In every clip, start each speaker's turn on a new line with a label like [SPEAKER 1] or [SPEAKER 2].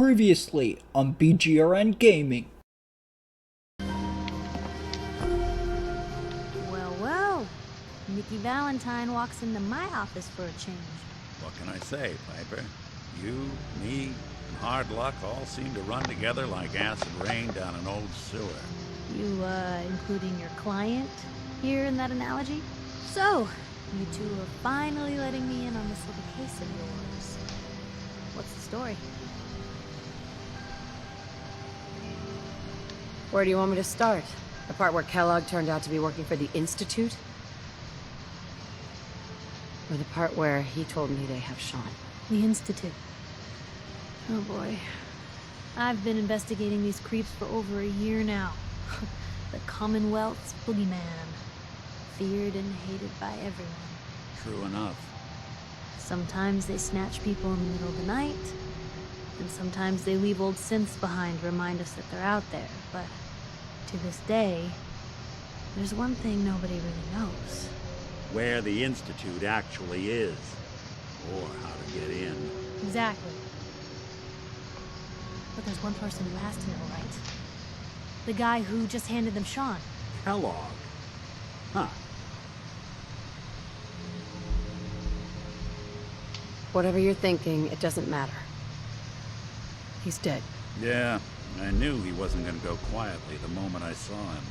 [SPEAKER 1] Previously on BGRN Gaming.
[SPEAKER 2] Well, Nikki Valentine walks into my office for a change.
[SPEAKER 3] What can I say, Piper? You, me, and hard luck all seem to run together like acid rain down an old sewer.
[SPEAKER 2] You, including your client here in that analogy? So, you two are finally letting me in on this little case of yours. What's the story?
[SPEAKER 4] Where do you want me to start? The part where Kellogg turned out to be working for the Institute? Or the part where he told me they have Sean?
[SPEAKER 2] The Institute. Oh boy. I've been investigating these creeps for over a year now. The Commonwealth's boogeyman. Feared and hated by everyone.
[SPEAKER 3] True enough.
[SPEAKER 2] Sometimes they snatch people in the middle of the night, and sometimes they leave old synths behind to remind us that they're out there, but to this day, there's one thing nobody really knows.
[SPEAKER 3] Where the Institute actually is. Or how to get in.
[SPEAKER 2] Exactly. But there's one person who has to know, right? The guy who just handed them Sean.
[SPEAKER 3] Kellogg. Huh.
[SPEAKER 4] Whatever you're thinking, it doesn't matter. He's dead.
[SPEAKER 3] Yeah, I knew he wasn't gonna go quietly the moment I saw him.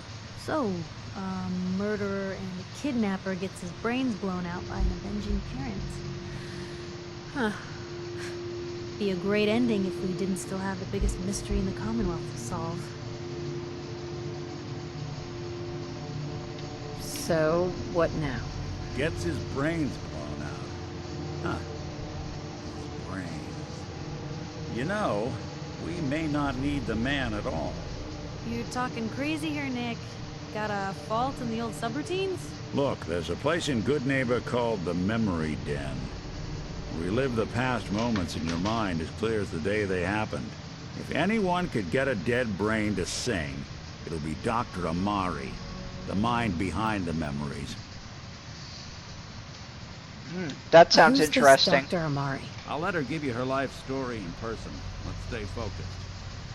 [SPEAKER 2] So, a murderer and a kidnapper gets his brains blown out by an avenging parent. Huh. Be a great ending if we didn't still have the biggest mystery in the Commonwealth to solve.
[SPEAKER 4] So, what now?
[SPEAKER 3] Gets his brains blown out. Huh. His brains. You know, we may not need the man at all.
[SPEAKER 2] You're talking crazy here, Nick. Got a fault in the old subroutines?
[SPEAKER 3] Look, there's a place in Good Neighbor called the Memory Den. Relive the past moments in your mind as clear as the day they happened. If anyone could get a dead brain to sing, it'll be Dr. Amari, the mind behind the memories.
[SPEAKER 5] That sounds
[SPEAKER 4] Who's
[SPEAKER 5] interesting.
[SPEAKER 4] This Dr. Amari?
[SPEAKER 3] I'll let her give you her life story in person. Let's stay focused.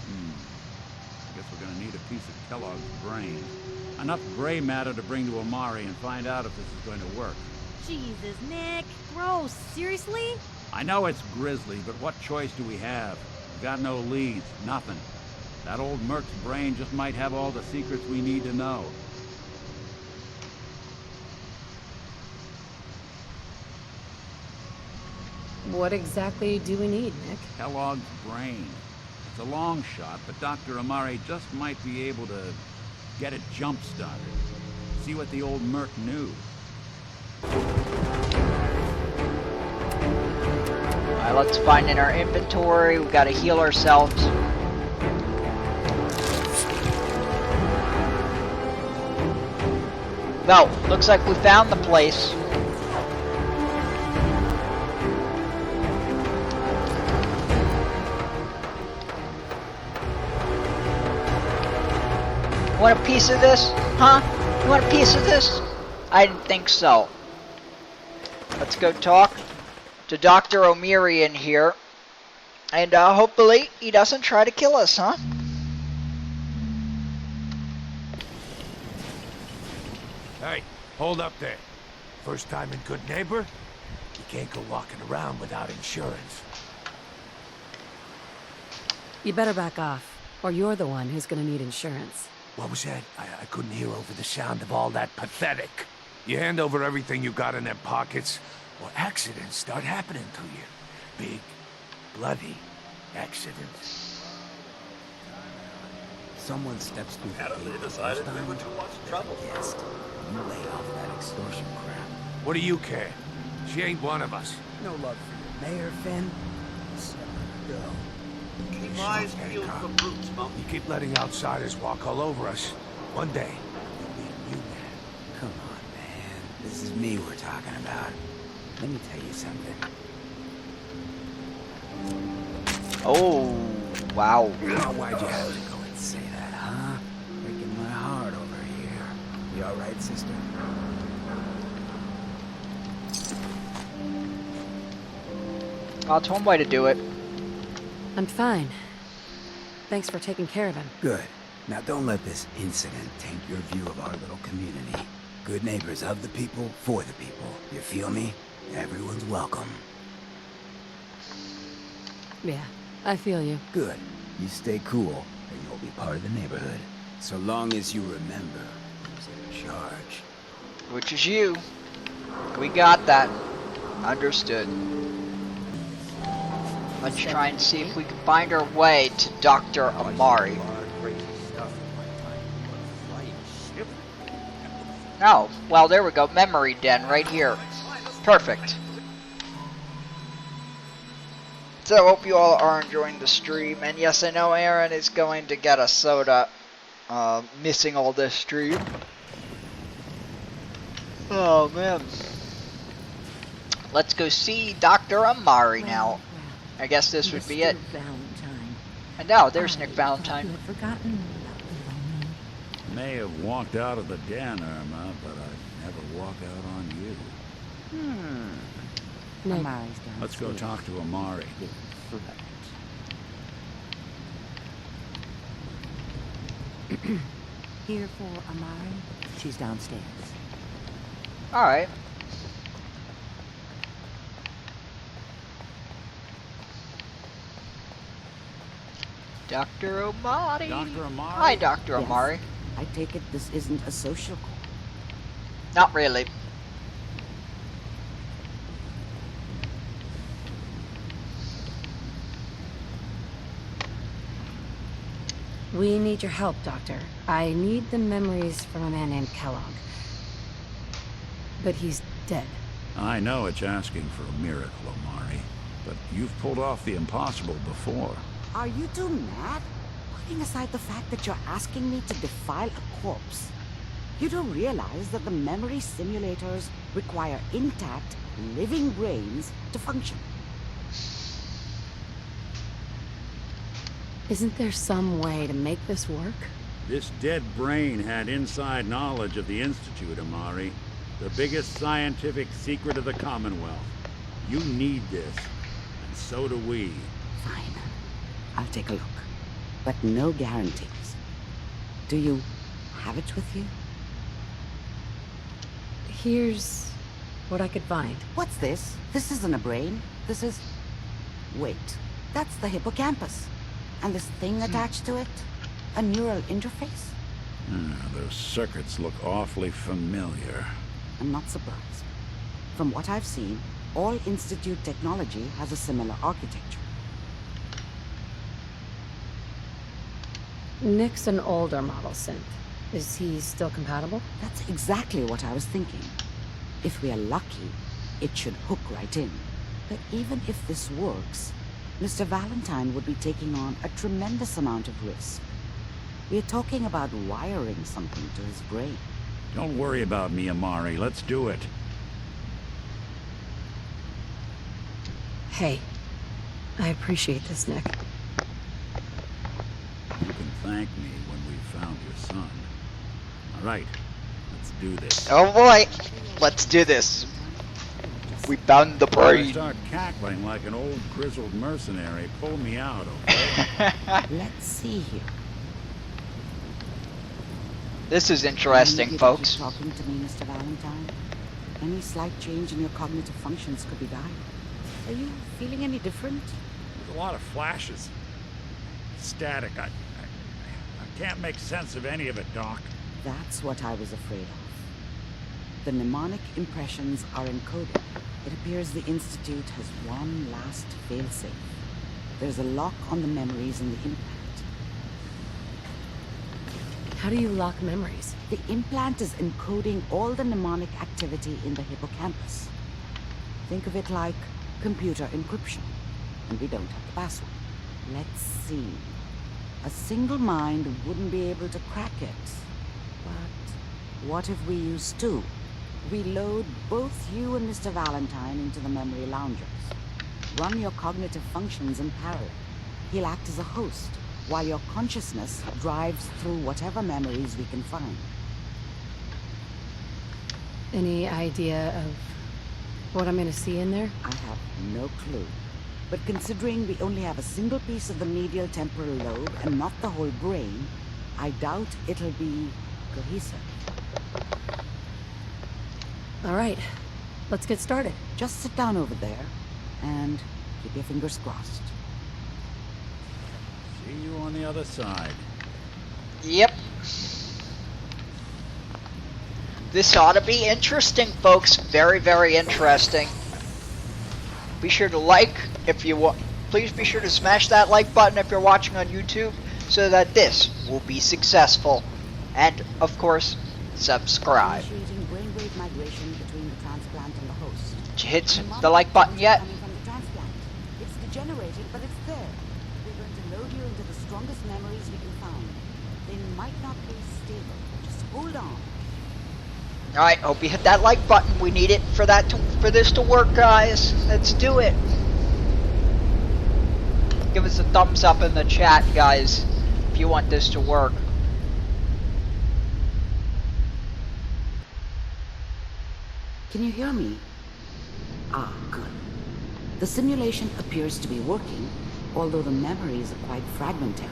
[SPEAKER 3] I guess we're gonna need a piece of Kellogg's brain. Enough gray matter to bring to Amari and find out if this is going to work.
[SPEAKER 2] Jesus, Nick. Gross. Seriously?
[SPEAKER 3] I know it's grisly, but what choice do we have? We've got no leads, nothing. That old merc's brain just might have all the secrets we need to know.
[SPEAKER 4] What exactly do we need, Nick?
[SPEAKER 3] Kellogg's brain. It's a long shot, but Dr. Amari just might be able to get it jump-started. See what the old merc knew.
[SPEAKER 5] Alright, let's find in our inventory. We gotta heal ourselves. Well, looks like we found the place. Want a piece of this? Huh? You want a piece of this? I didn't think so. Let's go talk to Dr. Amari in here. And hopefully he doesn't try to kill us, huh?
[SPEAKER 6] Hey, hold up there. First time in Good Neighbor? You can't go walking around without insurance.
[SPEAKER 4] You better back off, or you're the one who's gonna need insurance.
[SPEAKER 6] What was that? I couldn't hear over the sound of all that pathetic. You hand over everything you got in their pockets, or accidents start happening to you. Big, bloody accidents.
[SPEAKER 7] Someone steps through the gate the first time, trouble. Guessed. You lay off that extortion crap.
[SPEAKER 6] What do you care? She ain't one of us.
[SPEAKER 7] No love for your mayor, Finn. So, go.
[SPEAKER 6] Keep eyes peeled for brutes, Mom. You keep letting outsiders walk all over us. One day, you'll be a new man.
[SPEAKER 7] Come on, man. This is me we're talking about. Let me tell you something.
[SPEAKER 5] Oh, wow.
[SPEAKER 7] Now, why'd you have to go and say that, huh? Breaking my heart over here. You alright, sister?
[SPEAKER 5] Well, it's one way to do it.
[SPEAKER 4] I'm fine. Thanks for taking care of him.
[SPEAKER 8] Good. Now don't let this incident taint your view of our little community. Good neighbors of the people, for the people. You feel me? Everyone's welcome.
[SPEAKER 4] Yeah, I feel you.
[SPEAKER 8] Good. You stay cool, and you'll be part of the neighborhood. So long as you remember who's in charge.
[SPEAKER 5] Which is you. We got that. Understood. Let's try and see if we can find our way to Dr. Amari. Oh, well, there we go. Memory den right here. Perfect. So I hope you all are enjoying the stream. And yes, I know Aaron is going to get a soda. Missing all this stream. Oh, man. Let's go see Dr. Amari now. I guess this would be it.
[SPEAKER 9] Valentine.
[SPEAKER 5] And now, there's Nick Valentine.
[SPEAKER 9] You had forgotten about the lonely.
[SPEAKER 3] May have walked out of the den, Irma, but I'd never walk out on you.
[SPEAKER 4] Nick.
[SPEAKER 9] Amari's downstairs.
[SPEAKER 3] Let's go talk to Amari.
[SPEAKER 9] Here for Amari. She's downstairs.
[SPEAKER 5] Alright. Dr. Amari.
[SPEAKER 3] Dr. Amari?
[SPEAKER 5] Hi, Dr.
[SPEAKER 9] Yes.
[SPEAKER 5] Amari.
[SPEAKER 9] I take it this isn't a social call.
[SPEAKER 5] Not really.
[SPEAKER 4] We need your help, Doctor. I need the memories from a man named Kellogg. But he's dead.
[SPEAKER 3] I know it's asking for a miracle, Amari, but you've pulled off the impossible before.
[SPEAKER 9] Are you two mad? Putting aside the fact that you're asking me to defile a corpse, you don't realize that the memory simulators require intact, living brains to function.
[SPEAKER 4] Isn't there some way to make this work?
[SPEAKER 3] This dead brain had inside knowledge of the Institute, Amari. The biggest scientific secret of the Commonwealth. You need this, and so do we.
[SPEAKER 9] Fine. I'll take a look. But no guarantees. Do you have it with you?
[SPEAKER 4] Here's what I could find.
[SPEAKER 9] What's this? This isn't a brain. This is... Wait. That's the hippocampus. And this thing attached to it? A neural interface?
[SPEAKER 3] Those circuits look awfully familiar.
[SPEAKER 9] I'm not surprised. From what I've seen, all Institute technology has a similar architecture.
[SPEAKER 4] Nick's an older model synth. Is he still compatible?
[SPEAKER 9] That's exactly what I was thinking. If we are lucky, it should hook right in. But even if this works, Mr. Valentine would be taking on a tremendous amount of risk. We're talking about wiring something to his brain.
[SPEAKER 3] Don't worry about me, Amari. Let's do it.
[SPEAKER 4] Hey, I appreciate this, Nick.
[SPEAKER 3] You can thank me when we've found your son. All right, let's do this.
[SPEAKER 5] Oh boy. Let's do this. We found the
[SPEAKER 3] Before I
[SPEAKER 5] brain.
[SPEAKER 3] start cackling like an old grizzled mercenary, pull me out, okay?
[SPEAKER 9] Let's see here.
[SPEAKER 5] This is interesting,
[SPEAKER 9] Immediately
[SPEAKER 5] folks.
[SPEAKER 9] Talking to me, Mr. Valentine. Any slight change in your cognitive functions could be dire. Are you feeling any different?
[SPEAKER 3] There's a lot of flashes. Static. I can't make sense of any of it, Doc.
[SPEAKER 9] That's what I was afraid of. The mnemonic impressions are encoded. It appears the Institute has one last failsafe. There's a lock on the memories in the implant.
[SPEAKER 4] How do you lock memories?
[SPEAKER 9] The implant is encoding all the mnemonic activity in the hippocampus. Think of it like computer encryption. And we don't have the password. Let's see. A single mind wouldn't be able to crack it. But what if we use two? We load both you and Mr. Valentine into the memory loungers. Run your cognitive functions in parallel. He'll act as a host, while your consciousness drives through whatever memories we can find.
[SPEAKER 4] Any idea of what I'm gonna see in there?
[SPEAKER 9] I have no clue. But considering we only have a single piece of the medial temporal lobe and not the whole brain, I doubt it'll be cohesive.
[SPEAKER 4] All right, let's get started.
[SPEAKER 9] Just sit down over there and keep your fingers crossed.
[SPEAKER 3] See you on the other side.
[SPEAKER 5] Yep. This ought to be interesting, folks. Very, very interesting. Be sure to like if you want. Please be sure to smash that like button if you're watching on YouTube so that this will be successful. And, of course, subscribe.
[SPEAKER 9] Initiating brainwave migration between the transplant and the host.
[SPEAKER 5] Did you hit the like button yet?
[SPEAKER 9] Coming from the transplant. It's degenerated, but it's there. We're going to load you into the strongest memories we can find. They might not be stable. Just hold on.
[SPEAKER 5] Alright, hope you hit that like button. We need it for for this to work, guys. Let's do it. Give us a thumbs up in the chat, guys, if you want this to work.
[SPEAKER 9] Can you hear me? Ah, good. The simulation appears to be working, although the memories are quite fragmentary.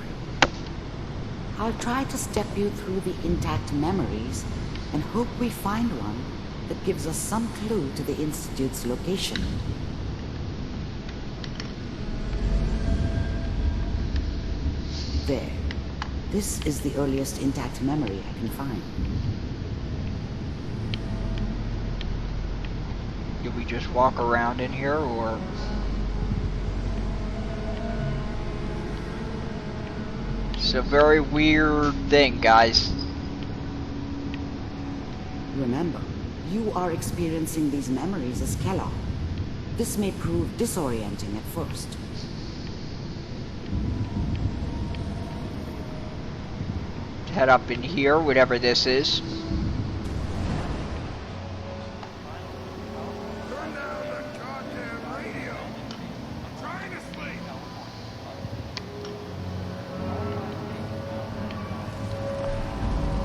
[SPEAKER 9] I'll try to step you through the intact memories and hope we find one that gives us some clue to the Institute's location. There. This is the earliest intact memory I can find.
[SPEAKER 5] Do we just walk around in here, or...? It's a very weird thing, guys.
[SPEAKER 9] Remember, you are experiencing these memories as Kellogg. This may prove disorienting at first.
[SPEAKER 5] Head up in here, whatever this is.
[SPEAKER 6] Turn down that goddamn radio. I'm trying to sleep.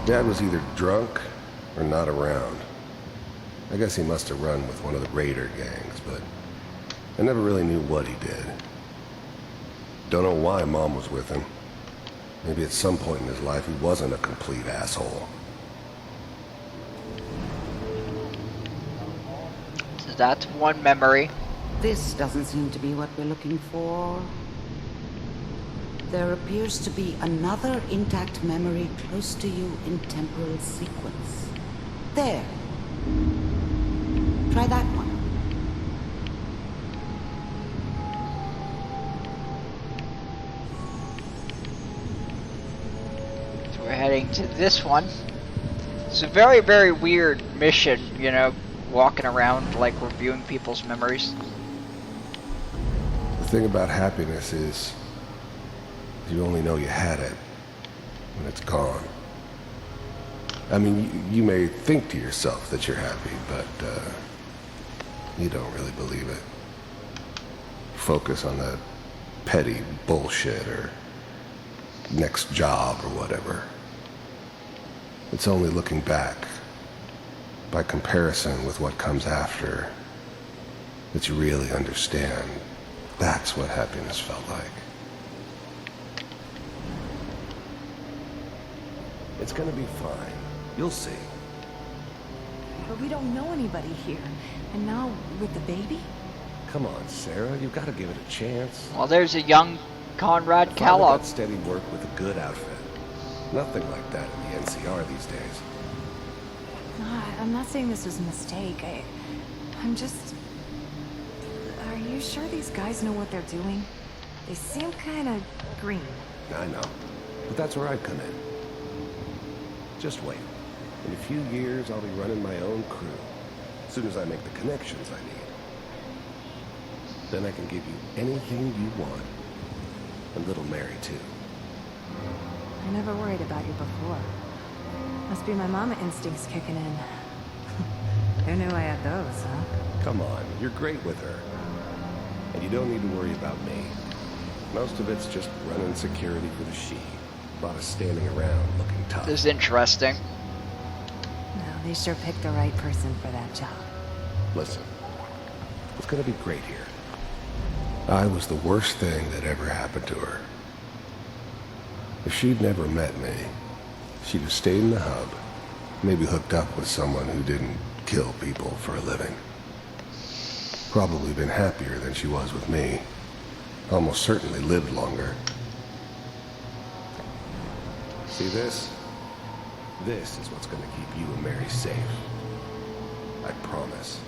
[SPEAKER 10] Dad was either drunk or not around. I guess he must have run with one of the raider gangs, but I never really knew what he did. Don't know why Mom was with him. Maybe at some point in his life he wasn't a complete asshole.
[SPEAKER 5] So that's one memory.
[SPEAKER 9] This doesn't seem to be what we're looking for. There appears to be another intact memory close to you in temporal sequence. There. Try that one.
[SPEAKER 5] So we're heading to this one. It's a very, very weird mission, you know, walking around, like, reviewing people's memories.
[SPEAKER 10] The thing about happiness is you only know you had it when it's gone. I mean, you may think to yourself that you're happy, but you don't really believe it. Focus on that petty bullshit or next job or whatever. It's only looking back, by comparison with what comes after, that you really understand. That's what happiness felt like. It's gonna be fine. You'll see.
[SPEAKER 11] But we don't know anybody here. And now, with the baby?
[SPEAKER 10] Come on, Sarah. You've got to give it a chance.
[SPEAKER 5] Well, there's a young Conrad Kellogg.
[SPEAKER 10] That steady work with a good outfit. Nothing like that in the NCR these days.
[SPEAKER 11] No, I'm not saying this was a mistake. I'm just... Are you sure these guys know what they're doing? They seem kind of green.
[SPEAKER 10] I know. But that's where I come in. Just wait. In a few years, I'll be running my own crew. As soon as I make the connections I need. Then I can give you anything you want. And little Mary, too.
[SPEAKER 11] I never worried about you before. Must be my mama instincts kicking in. Who knew I had those, huh?
[SPEAKER 10] Come on, you're great with her. And you don't need to worry about me. Most of it's just running security for the she. A lot of standing around looking tough.
[SPEAKER 5] This is interesting.
[SPEAKER 11] No, they sure picked the right person for that job.
[SPEAKER 10] Listen, it's gonna be great here. I was the worst thing that ever happened to her. If she'd never met me, she'd have stayed in the hub, maybe hooked up with someone who didn't kill people for a living. Probably been happier than she was with me. Almost certainly lived longer. See this? This is what's gonna keep you and Mary safe. I promise.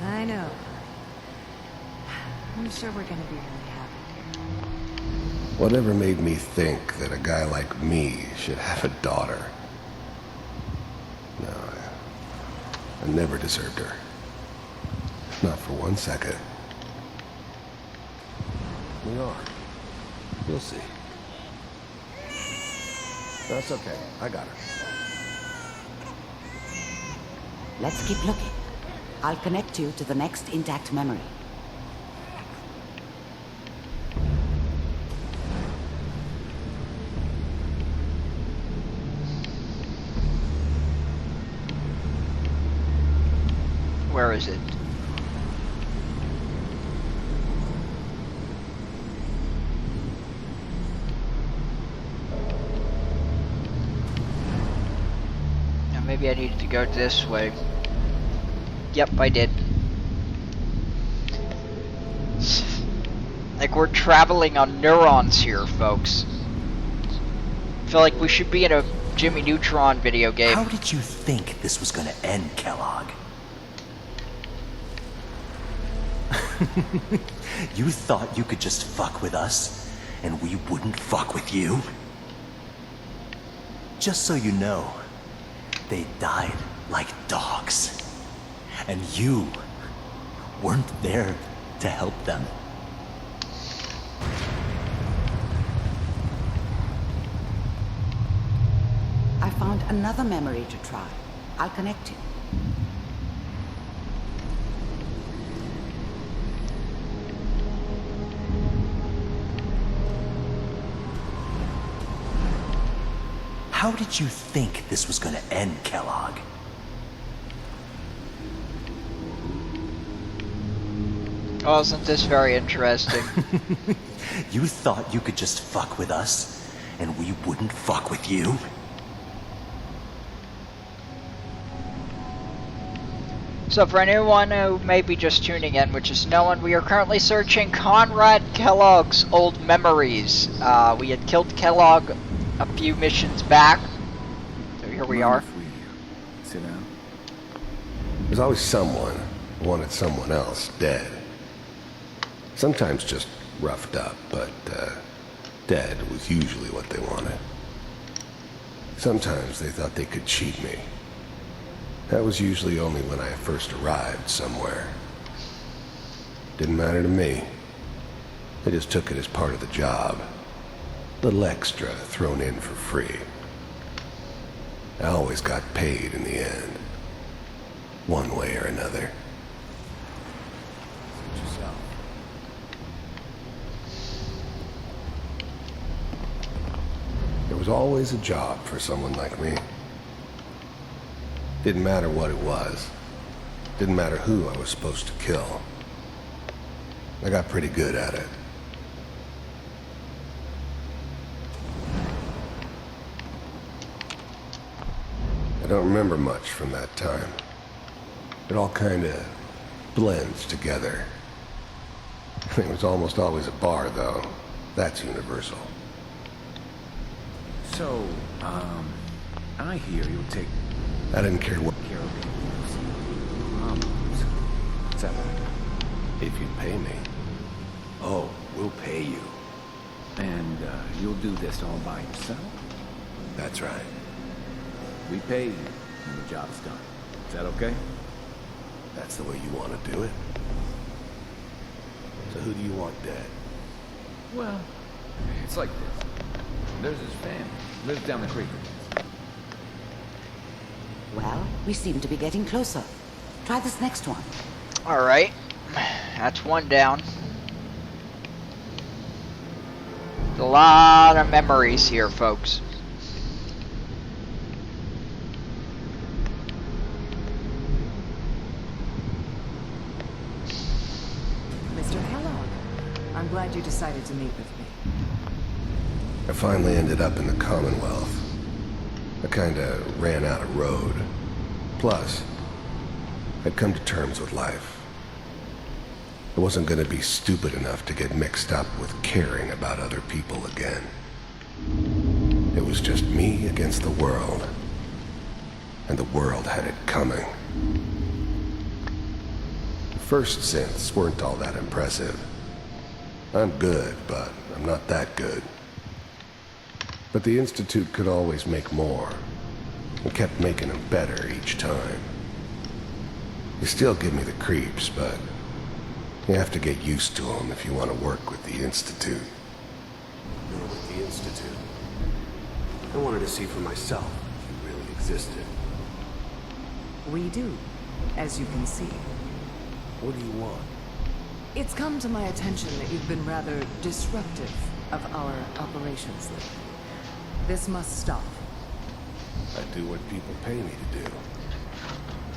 [SPEAKER 11] I know. I'm sure we're gonna be really happy here.
[SPEAKER 10] Whatever made me think that a guy like me should have a daughter? No, I never deserved her. Not for 1 second. We are. You'll see. That's okay. I got her.
[SPEAKER 9] Let's keep looking. I'll connect you to the next intact memory.
[SPEAKER 5] Where is it? Now maybe I needed to go this way. Yep, I did. Like we're traveling on neurons here, folks. I feel like we should be in a Jimmy Neutron video game.
[SPEAKER 7] How did you think this was gonna end, Kellogg? You thought you could just fuck with us, and we wouldn't fuck with you? Just so you know, they died like dogs. And you weren't there to help them.
[SPEAKER 9] I found another memory to try. I'll connect you.
[SPEAKER 7] How did you think this was gonna end, Kellogg?
[SPEAKER 5] Oh, isn't this very interesting?
[SPEAKER 7] You thought you could just fuck with us, and we wouldn't fuck with you?
[SPEAKER 5] So for anyone who may be just tuning in, which is no one, we are currently searching Conrad Kellogg's old memories. We had killed Kellogg a few missions back. So here we are.
[SPEAKER 8] Sit down.
[SPEAKER 10] There's always someone who wanted someone else dead. Sometimes just roughed up, but dead was usually what they wanted. Sometimes they thought they could cheat me. That was usually only when I first arrived somewhere. Didn't matter to me. I just took it as part of the job. Little extra thrown in for free. I always got paid in the end. One way or another. Suit yourself. There was always a job for someone like me. Didn't matter what it was. Didn't matter who I was supposed to kill. I got pretty good at it. I don't remember much from that time. It all kind of blends together. It was almost always a bar, though. That's universal.
[SPEAKER 8] So, I hear you'll take
[SPEAKER 10] I didn't care what.
[SPEAKER 8] care of people's Is that right?
[SPEAKER 10] If you pay me.
[SPEAKER 8] Oh, we'll pay you. And you'll do this all by yourself?
[SPEAKER 10] That's right.
[SPEAKER 8] We pay you when the job's done. Is that okay?
[SPEAKER 10] That's the way you want to do it. So who do you want dead?
[SPEAKER 8] Well, it's like this. There's his family. Lives down the creek.
[SPEAKER 9] Well, we seem to be getting closer. Try this next one.
[SPEAKER 5] Alright. That's one down. There's a lot of memories here, folks.
[SPEAKER 11] glad you decided to meet with me.
[SPEAKER 10] I finally ended up in the Commonwealth. I kinda ran out of road. Plus, I'd come to terms with life. I wasn't gonna be stupid enough to get mixed up with caring about other people again. It was just me against the world. And the world had it coming. The first synths weren't all that impressive. I'm good, but I'm not that good. But the Institute could always make more, and kept making them better each time. They still give me the creeps, but you have to get used to them if you want to work with the Institute.
[SPEAKER 12] You're with the Institute. I wanted to see for myself if you really existed.
[SPEAKER 11] We do, as you can see.
[SPEAKER 12] What do you want?
[SPEAKER 11] It's come to my attention that you've been rather disruptive of our operations lately. This must stop.
[SPEAKER 10] I do what people pay me to do.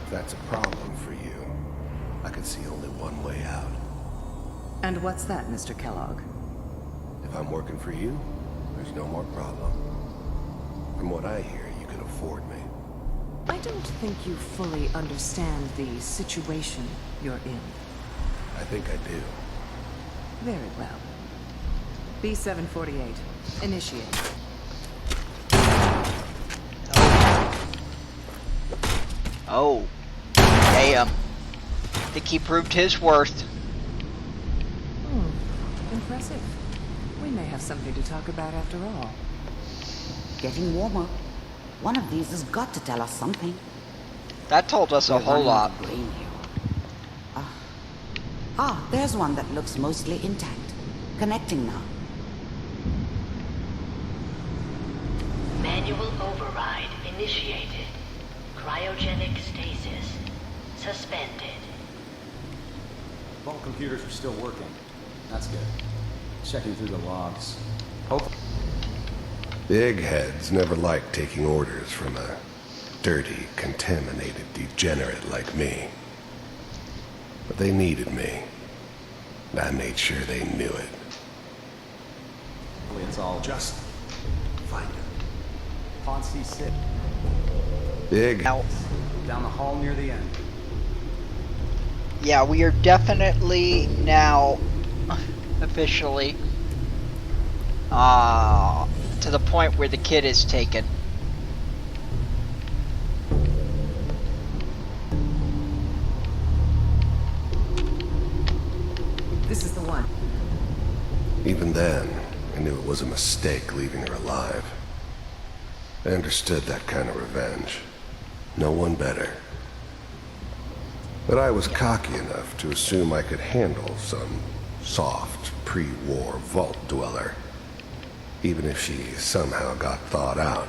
[SPEAKER 10] If that's a problem for you, I could see only one way out.
[SPEAKER 11] And what's that, Mr. Kellogg?
[SPEAKER 10] If I'm working for you, there's no more problem. From what I hear, you can afford me.
[SPEAKER 11] I don't think you fully understand the situation you're in.
[SPEAKER 10] I think I do.
[SPEAKER 11] Very well. B-748, initiate.
[SPEAKER 5] Oh. Damn. Think he proved his worth.
[SPEAKER 11] Impressive. We may have something to talk about after all.
[SPEAKER 9] Getting warmer. One of these has got to tell us something.
[SPEAKER 5] That told us a whole lot.
[SPEAKER 9] There's one that looks mostly intact. Connecting now.
[SPEAKER 13] Manual override initiated. Cryogenic stasis suspended.
[SPEAKER 14] All computers are still working. That's good. Checking through the logs. Hope.
[SPEAKER 10] The eggheads never liked taking orders from a dirty, contaminated degenerate like me. But they needed me. And I made sure they knew it.
[SPEAKER 14] It's all
[SPEAKER 12] Just find him.
[SPEAKER 14] Pod C6.
[SPEAKER 10] The egg...
[SPEAKER 5] Now,
[SPEAKER 14] Down the hall near the end.
[SPEAKER 5] yeah, we are definitely now officially to the point where the kid is taken.
[SPEAKER 11] This is the one.
[SPEAKER 10] Even then, I knew it was a mistake leaving her alive. I understood that kind of revenge. No one better. But I was cocky enough to assume I could handle some soft, pre-war vault dweller, even if she somehow got thawed out.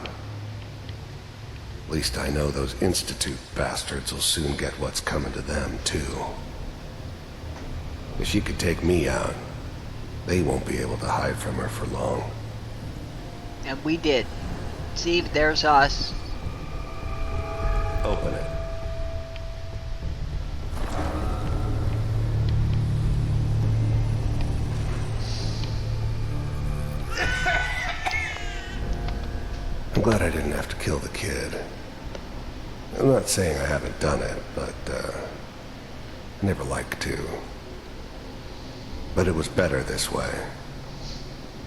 [SPEAKER 10] At least I know those Institute bastards will soon get what's coming to them, too. If she could take me out, they won't be able to hide from her for long.
[SPEAKER 5] And we did. See, there's us.
[SPEAKER 10] Open it. I'm glad I didn't have to kill the kid. I'm not saying I haven't done it, but I never liked to. But it was better this way.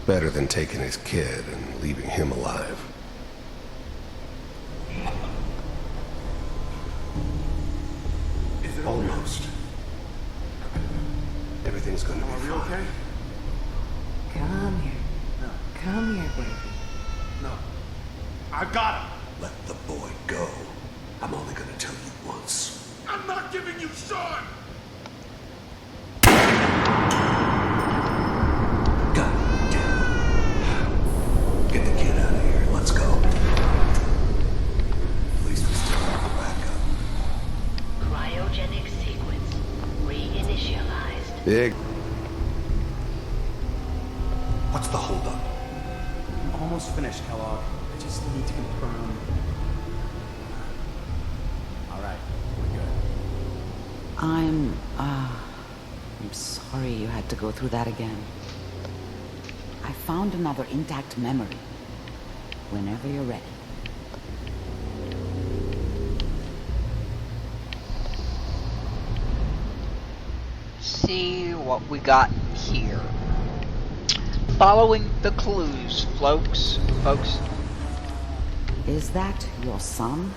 [SPEAKER 10] Better than taking his kid and leaving him alive.
[SPEAKER 12] Is it
[SPEAKER 10] Almost. Everything's gonna be
[SPEAKER 12] Are we
[SPEAKER 10] fine.
[SPEAKER 12] okay?
[SPEAKER 11] Come here.
[SPEAKER 12] No.
[SPEAKER 11] Come here, baby.
[SPEAKER 12] No. I got him.
[SPEAKER 10] Let the boy go. I'm only gonna tell you once.
[SPEAKER 12] I'm not giving you Sean.
[SPEAKER 10] God damn. Get the kid out of here. Let's go. At least we still have a backup.
[SPEAKER 13] Cryogenic sequence reinitialized.
[SPEAKER 10] Big. What's the holdup?
[SPEAKER 14] I'm almost finished, Kellogg. I just need to confirm. All right, we're good.
[SPEAKER 9] I'm sorry you had to go through that again. found another intact memory. Whenever you're ready.
[SPEAKER 5] See what we got here. Following the clues, folks.
[SPEAKER 9] Is that your son?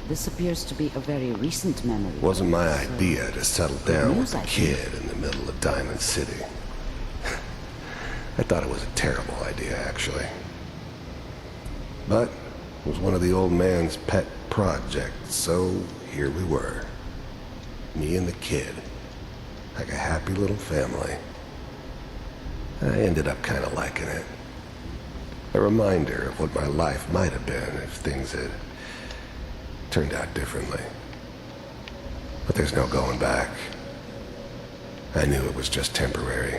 [SPEAKER 9] This appears to be a very recent memory.
[SPEAKER 10] Wasn't my idea to settle down with a
[SPEAKER 9] I
[SPEAKER 10] kid in the middle of Diamond City. I thought it was a terrible idea, actually. But it was one of the old man's pet projects, so here we were. Me and the kid. Like a happy little family. I ended up kind of liking it. A reminder of what my life might have been if things had turned out differently. But there's no going back. I knew it was just temporary.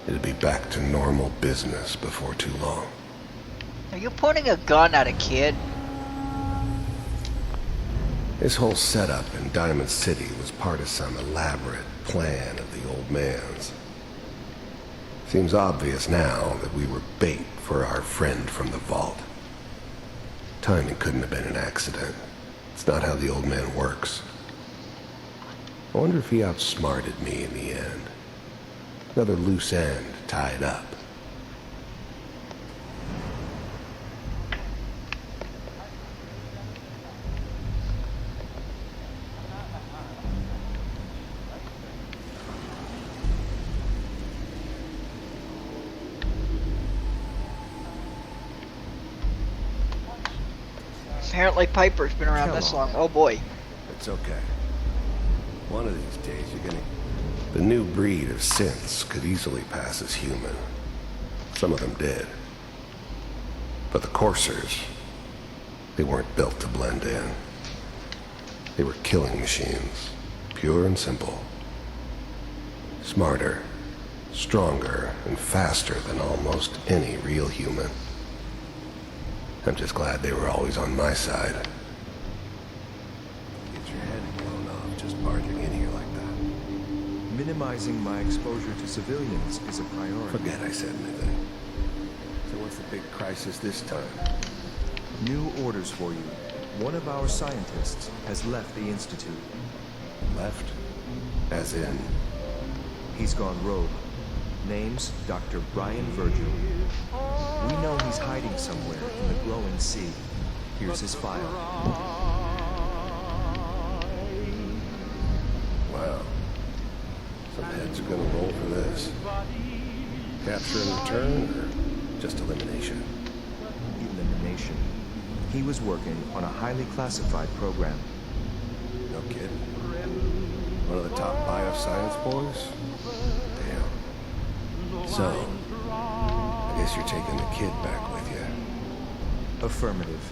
[SPEAKER 10] It'd be back to normal business before too long.
[SPEAKER 5] Are you pointing a gun at a kid?
[SPEAKER 10] This whole setup in Diamond City was part of some elaborate plan of the old man's. Seems obvious now that we were bait for our friend from the vault. Timing couldn't have been an accident. It's not how the old man works. I wonder if he outsmarted me in the end. Another loose end tied up.
[SPEAKER 5] Apparently Piper's been around this long. Oh boy.
[SPEAKER 10] It's okay. One of these days you're gonna... The new breed of synths could easily pass as human. Some of them did. But the coursers, they weren't built to blend in. They were killing machines, pure and simple. Smarter, stronger, and faster than almost any real human. I'm just glad they were always on my side. Get your head blown off just barging in here like that.
[SPEAKER 15] Minimizing my exposure to civilians is a priority.
[SPEAKER 10] Forget I said anything. So what's the big crisis this time?
[SPEAKER 15] New orders for you. One of our scientists has left the Institute.
[SPEAKER 10] Left? As in?
[SPEAKER 15] He's gone rogue. Name's Dr. Brian Virgil. We know he's hiding somewhere in the glowing sea. Here's his file.
[SPEAKER 10] Wow. Some heads are gonna roll for this. Capture and return, or just elimination?
[SPEAKER 15] Elimination. He was working on a highly classified program.
[SPEAKER 10] No kidding. One of the top bioscience boys? Damn. So, I guess you're taking the kid back with you.
[SPEAKER 15] Affirmative.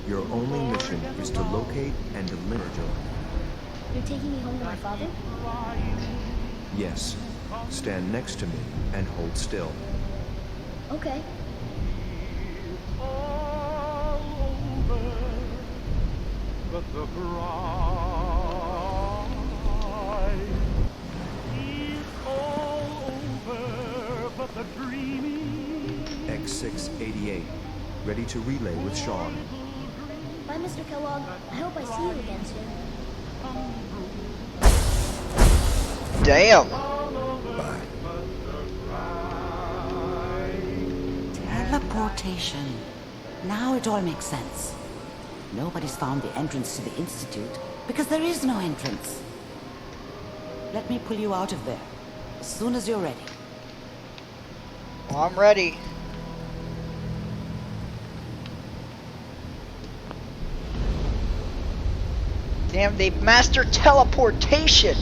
[SPEAKER 15] Your only mission is to locate and eliminate Joe.
[SPEAKER 16] You're taking me home to my father?
[SPEAKER 15] Yes. Stand next to me and hold still.
[SPEAKER 16] Okay.
[SPEAKER 15] X688. Ready to relay with Sean.
[SPEAKER 16] Bye, Mr. Kellogg. I hope I see you again soon.
[SPEAKER 5] Damn.
[SPEAKER 10] Bye.
[SPEAKER 9] Teleportation. Now it all makes sense. Nobody's found the entrance to the Institute because there is no entrance. Let me pull you out of there as soon as you're ready.
[SPEAKER 5] Well, I'm ready. Damn, they've mastered teleportation.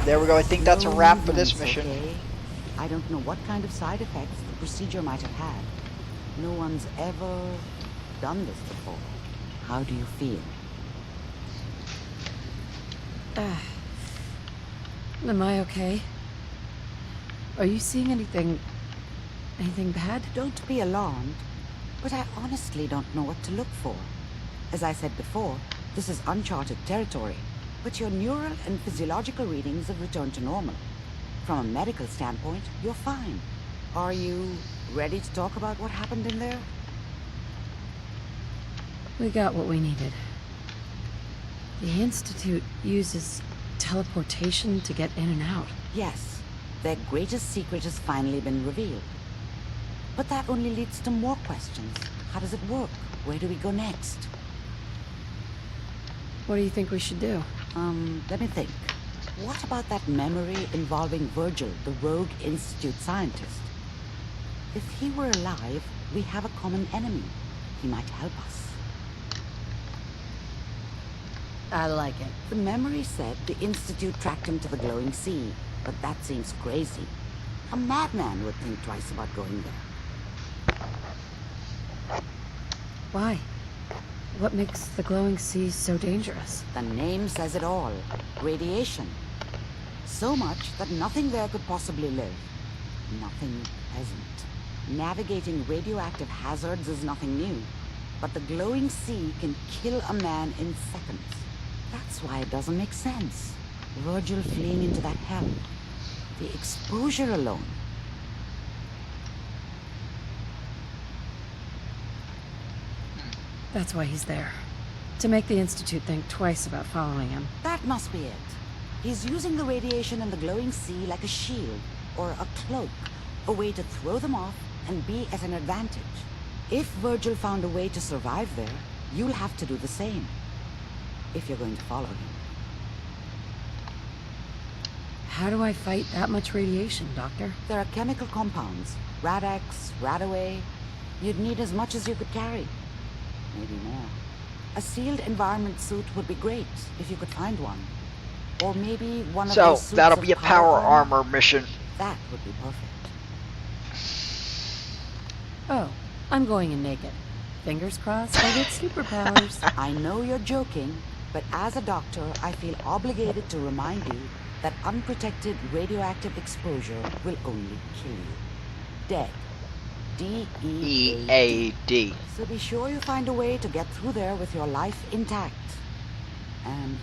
[SPEAKER 5] There we go. I think that's a wrap for this mission.
[SPEAKER 9] Okay. I don't know what kind of side effects the procedure might have had. No one's ever done this before. How do you feel?
[SPEAKER 4] Am I okay? Are you seeing anything bad?
[SPEAKER 9] Don't be alarmed. but I honestly don't know what to look for. As I said before, this is uncharted territory, but your neural and physiological readings have returned to normal. From a medical standpoint, you're fine. Are you ready to talk about what happened in there?
[SPEAKER 4] We got what we needed. The Institute uses teleportation to get in and out.
[SPEAKER 9] Yes, their greatest secret has finally been revealed. But that only leads to more questions. How does it work? Where do we go next?
[SPEAKER 4] What do you think we should do?
[SPEAKER 9] Let me think. What about that memory involving Virgil, the rogue Institute scientist? If he were alive, we have a common enemy. He might help us.
[SPEAKER 4] I like it.
[SPEAKER 9] The memory said the Institute tracked him to the glowing sea, but that seems crazy. A madman would think twice about going there.
[SPEAKER 4] Why? What makes the glowing sea so dangerous?
[SPEAKER 9] The name says it all. Radiation. So much that nothing there could possibly live. Nothing hasn't. Navigating radioactive hazards is nothing new, but the glowing sea can kill a man in seconds. That's why it doesn't make sense. Virgil fleeing into that hell. The exposure alone.
[SPEAKER 4] That's why he's there. To make the Institute think twice about following him.
[SPEAKER 9] That must be it. He's using the radiation in the glowing sea like a shield, or a cloak, a way to throw them off and be at an advantage. If Virgil found a way to survive there, you'll have to do the same. If you're going to follow him.
[SPEAKER 4] How do I fight that much radiation, Doctor?
[SPEAKER 9] There are chemical compounds. Rad-X, Rad-Away. You'd need as much as you could carry. Maybe more. A sealed environment suit would be great, if you could find one. Or maybe one of those suits
[SPEAKER 5] that'll
[SPEAKER 9] of
[SPEAKER 5] be a power armor mission.
[SPEAKER 9] That would be perfect.
[SPEAKER 4] Oh, I'm going in naked. Fingers crossed I get superpowers.
[SPEAKER 9] I know you're joking, but as a doctor, I feel obligated to remind you that unprotected radioactive exposure will only kill you. Dead. D-E-A-D. So be sure you find a way to get through there with your life intact. And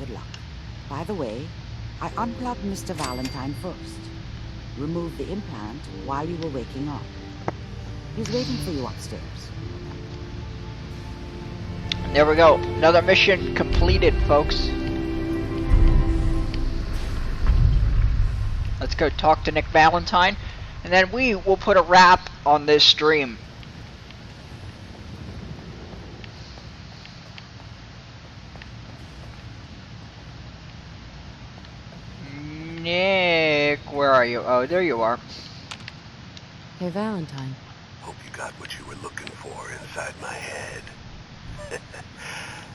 [SPEAKER 9] good luck. By the way, I unplugged Mr. Valentine first. Removed the implant while you were waking up. He's waiting for you upstairs.
[SPEAKER 5] There we go. Another mission completed, folks. Let's go talk to Nick Valentine, and then we will put a wrap on this stream. Nick, where are you? Oh, there you are.
[SPEAKER 4] Hey, Valentine.
[SPEAKER 12] Hope you got what you were looking for inside my head.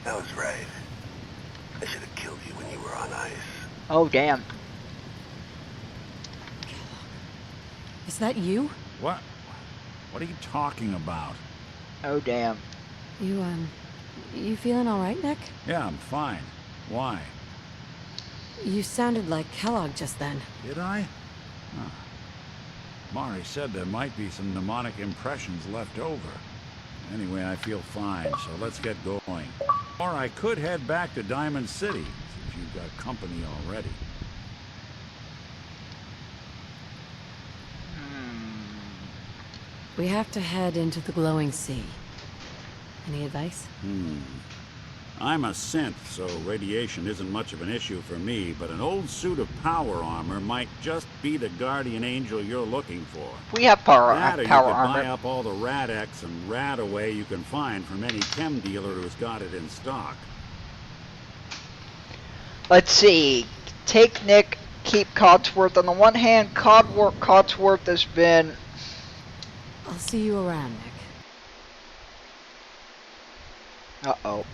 [SPEAKER 12] I was right. I should have killed you when you were on ice.
[SPEAKER 5] Oh, damn.
[SPEAKER 4] Is that you?
[SPEAKER 3] What? What are you talking about?
[SPEAKER 5] Oh, damn.
[SPEAKER 4] You feeling all right, Nick?
[SPEAKER 3] Yeah, I'm fine. Why?
[SPEAKER 4] You sounded like Kellogg just then.
[SPEAKER 3] Did I? Huh. Amari said there might be some mnemonic impressions left over. Anyway, I feel fine, so let's get going. Or I could head back to Diamond City, since you've got company already.
[SPEAKER 4] We have to head into the glowing sea. Any advice?
[SPEAKER 3] I'm a synth, so radiation isn't much of an issue for me, but an old suit of power armor might just be the guardian angel you're looking for.
[SPEAKER 5] We have power
[SPEAKER 3] or you could
[SPEAKER 5] armor.
[SPEAKER 3] buy up all the Rad-X and Rad-Away you can find from any chem dealer who's got it in stock.
[SPEAKER 5] Let's see. Take Nick, keep Codsworth. On the one hand, Codsworth has been...
[SPEAKER 4] I'll see you around, Nick.
[SPEAKER 5] Uh-oh.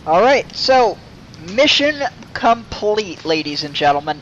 [SPEAKER 5] Alright, so, mission complete, ladies and gentlemen.